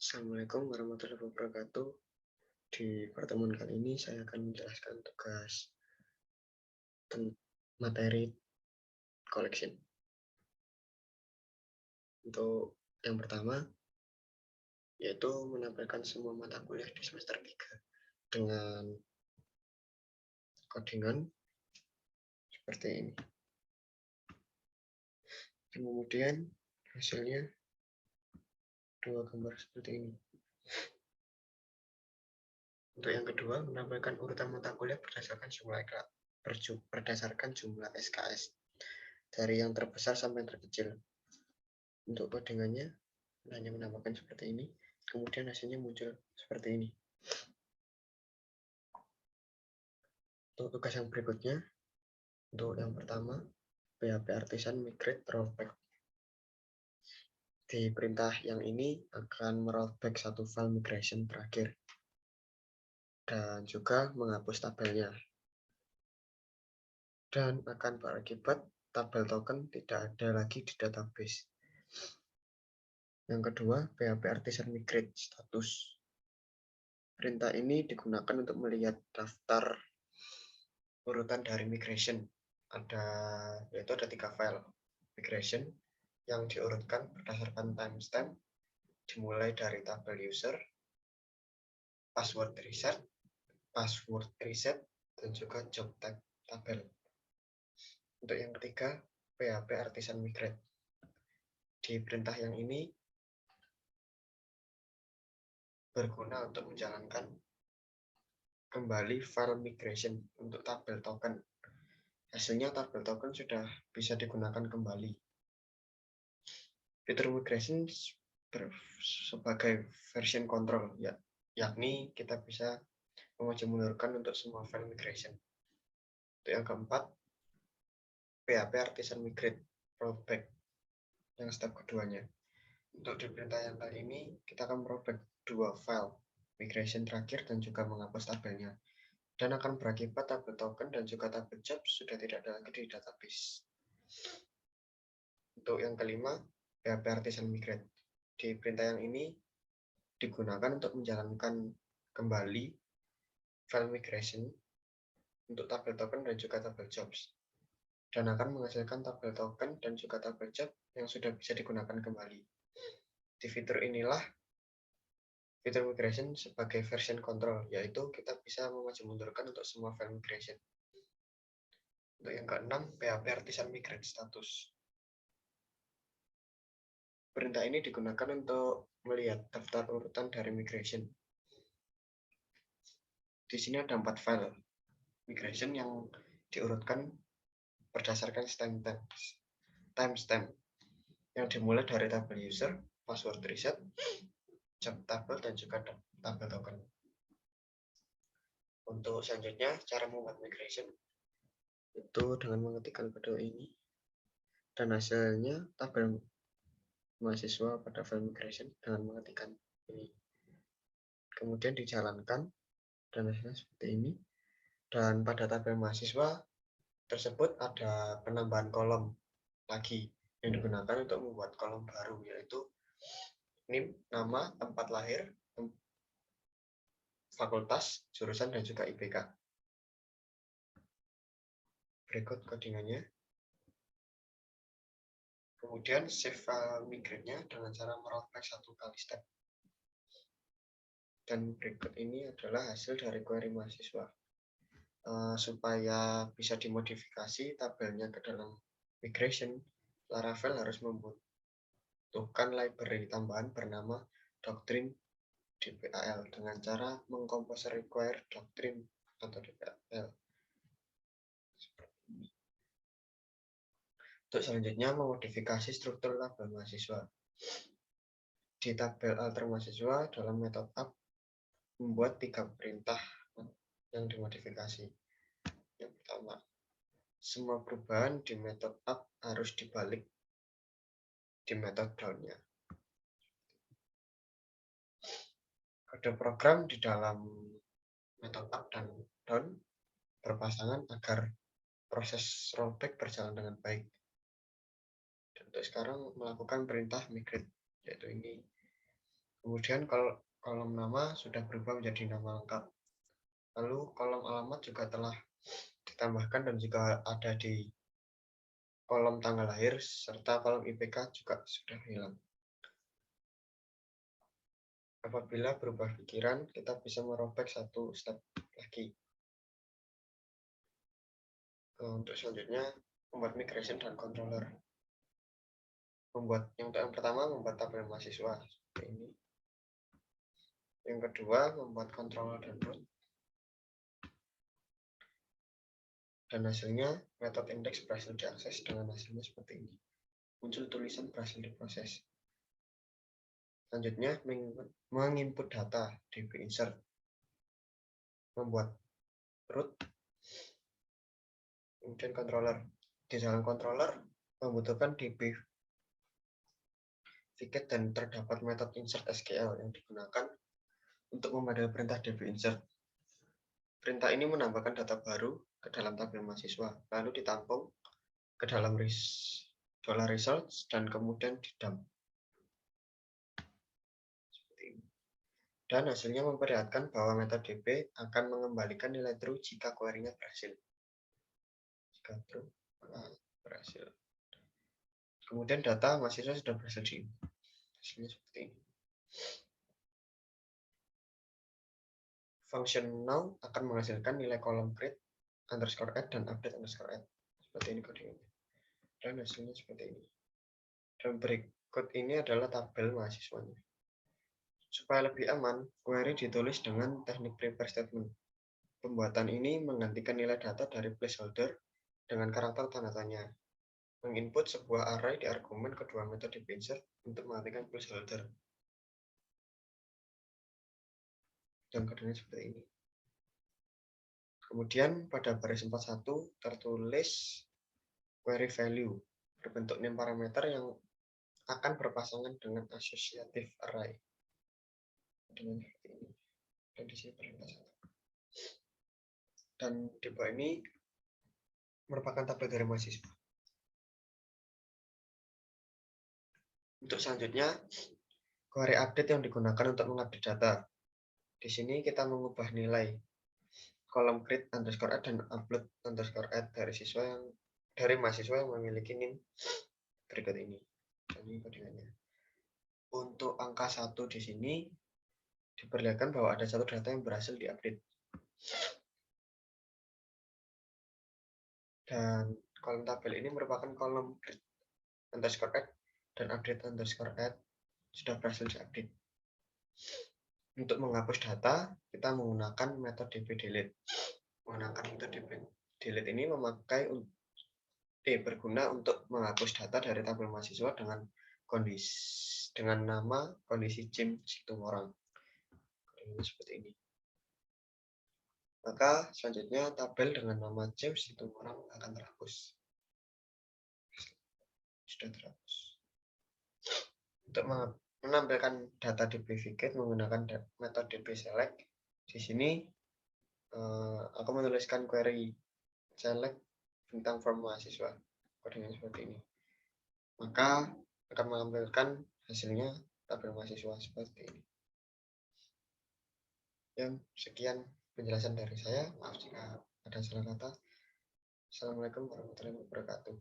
Assalamualaikum warahmatullahi wabarakatuh. Di pertemuan kali ini saya akan menjelaskan tugas materi collection. Untuk yang pertama, yaitu menampilkan semua mata kuliah di semester 3 dengan codingan seperti ini. Kemudian hasilnya dua gambar seperti ini. Untuk yang kedua, menampilkan urutan mata kuliah berdasarkan jumlah SKS dari yang terbesar sampai yang terkecil. Untuk codingannya hanya menambahkan seperti ini, kemudian hasilnya muncul seperti ini. Untuk tugas yang berikutnya, untuk yang pertama, PHP Artisan Migrate Rollback. Di perintah yang ini akan merollback satu file migration terakhir dan juga menghapus tabelnya, dan akan berakibat tabel token tidak ada lagi di database. Yang kedua, PHP Artisan Migrate Status. Perintah ini digunakan untuk melihat daftar urutan dari migration. Yaitu ada 3 file migration yang diurutkan berdasarkan timestamp, dimulai dari tabel user, password reset, dan juga job type tabel. Untuk yang ketiga, PHP Artisan Migrate. Di perintah yang ini berguna untuk menjalankan kembali file migration untuk tabel token. Hasilnya tabel token sudah bisa digunakan kembali. Fitur migration sebagai version control, yakni kita bisa memaju mundurkan untuk semua file migration. Untuk yang keempat, PHP Artisan Migrate Rollback yang step keduanya. Untuk di perintah yang kali ini kita akan merollback 2 file migration terakhir dan juga menghapus tabelnya, dan akan berakibat tabel token dan juga tabel job sudah tidak ada lagi di database. Untuk yang kelima, PHP Artisan Migrate. Di perintah yang ini digunakan untuk menjalankan kembali file migration untuk tabel token dan juga tabel jobs, dan akan menghasilkan tabel token dan juga tabel job yang sudah bisa digunakan kembali. Di fitur inilah fitur migration sebagai version control, yaitu kita bisa memaju mundurkan untuk semua file migration. Untuk yang keenam, PHP Artisan Migrate Status. Perintah ini digunakan untuk melihat daftar urutan dari migration. Di sini ada 4 file migration yang diurutkan berdasarkan timestamp yang dimulai dari tabel user, password reset, job tabel, dan juga tabel token. Untuk selanjutnya, cara membuat migration itu dengan mengetikkan kode ini, dan hasilnya tabel mahasiswa pada file migration dengan mengetikkan ini. Kemudian dijalankan dan hasilnya seperti ini. Dan pada tabel mahasiswa tersebut ada penambahan kolom lagi yang digunakan untuk membuat kolom baru, yaitu NIM, nama, tempat lahir, fakultas, jurusan, dan juga IPK. Berikut codingannya. Kemudian save file migrate-nya dengan cara merollback 1 kali step. Dan berikut ini adalah hasil dari query mahasiswa. Supaya bisa dimodifikasi tabelnya ke dalam migration, Laravel harus membutuhkan library tambahan bernama Doctrine DPAL dengan cara mengkompos require Doctrine atau DPAL. Untuk selanjutnya, memodifikasi struktur tabel mahasiswa. Di tabel alter mahasiswa dalam metode app membuat 3 perintah yang dimodifikasi. Yang pertama, semua perubahan di metode up harus dibalik di metode down-nya. Kode program di dalam metode up dan down berpasangan agar proses rollback berjalan dengan baik. Dan untuk sekarang melakukan perintah migrate, yaitu ini. Kemudian kalau kolom nama sudah berubah menjadi nama lengkap. Lalu kolom alamat juga telah ditambahkan dan juga ada di kolom tanggal lahir, serta kolom IPK juga sudah hilang. Apabila berubah pikiran, kita bisa merobek satu step lagi. Untuk selanjutnya, membuat migration dan controller. Yang pertama, membuat tabel mahasiswa seperti ini. Yang kedua, membuat controller dan root. Dan hasilnya, metode indeks berhasil diakses dengan hasilnya seperti ini. Muncul tulisan berhasil diproses. Selanjutnya, menginput data DB insert. Membuat root, kemudian controller. Di dalam controller, membutuhkan DB tiket dan terdapat metode insert SQL yang digunakan untuk memanggil perintah DB insert. Perintah ini menambahkan data baru ke dalam tabel mahasiswa, lalu ditampung ke dalam $results dan kemudian didump. Seperti ini. Dan hasilnya memperlihatkan bahwa metode DB akan mengembalikan nilai true jika query-nya berhasil. Jika true, berhasil. Kemudian data mahasiswa sudah berhasil diinput. Hasilnya seperti ini. Function now akan menghasilkan nilai kolom create underscore add dan update underscore add. Seperti ini kodenya. Dan hasilnya seperti ini. Dan berikut ini adalah tabel mahasiswanya. Supaya lebih aman, query ditulis dengan teknik prepare statement. Pembuatan ini menggantikan nilai data dari placeholder dengan karakter tanda tanya. Menginput sebuah array di argumen kedua metode insert untuk mengantikan placeholder. Dan kodenya seperti ini. Kemudian pada baris 41 tertulis query value berbentuk name parameter yang akan berpasangan dengan associative array. Dengan seperti ini. Dan di sini perintah satu. Dan di bawah ini merupakan tabel dari mahasiswa. Untuk selanjutnya, query update yang digunakan untuk mengupdate data. Di sini kita mengubah nilai kolom create underscore add dan upload underscore add dari mahasiswa yang memiliki NIM berikut ini. Ini kodenya. Untuk angka 1 di sini diperlihatkan bahwa ada satu data yang berhasil diupdate. Dan kolom tabel ini merupakan kolom create underscore add dan update underscore add sudah berhasil diupdate. Untuk menghapus data, kita menggunakan metode dbDelete. Menggunakan metode dbDelete ini berguna untuk menghapus data dari tabel mahasiswa dengan nama kondisi Jim Situmorang. Seperti ini. Maka selanjutnya tabel dengan nama James Situmorang akan terhapus. Sudah terhapus. Untuk menampilkan data dbViget menggunakan metode dbSelect. Di sini aku menuliskan query select bintang form mahasiswa. Kodenya seperti ini. Maka akan mengambilkan hasilnya tabel mahasiswa seperti ini. Yang sekian penjelasan dari saya. Maaf jika ada salah kata. Assalamualaikum warahmatullahi wabarakatuh.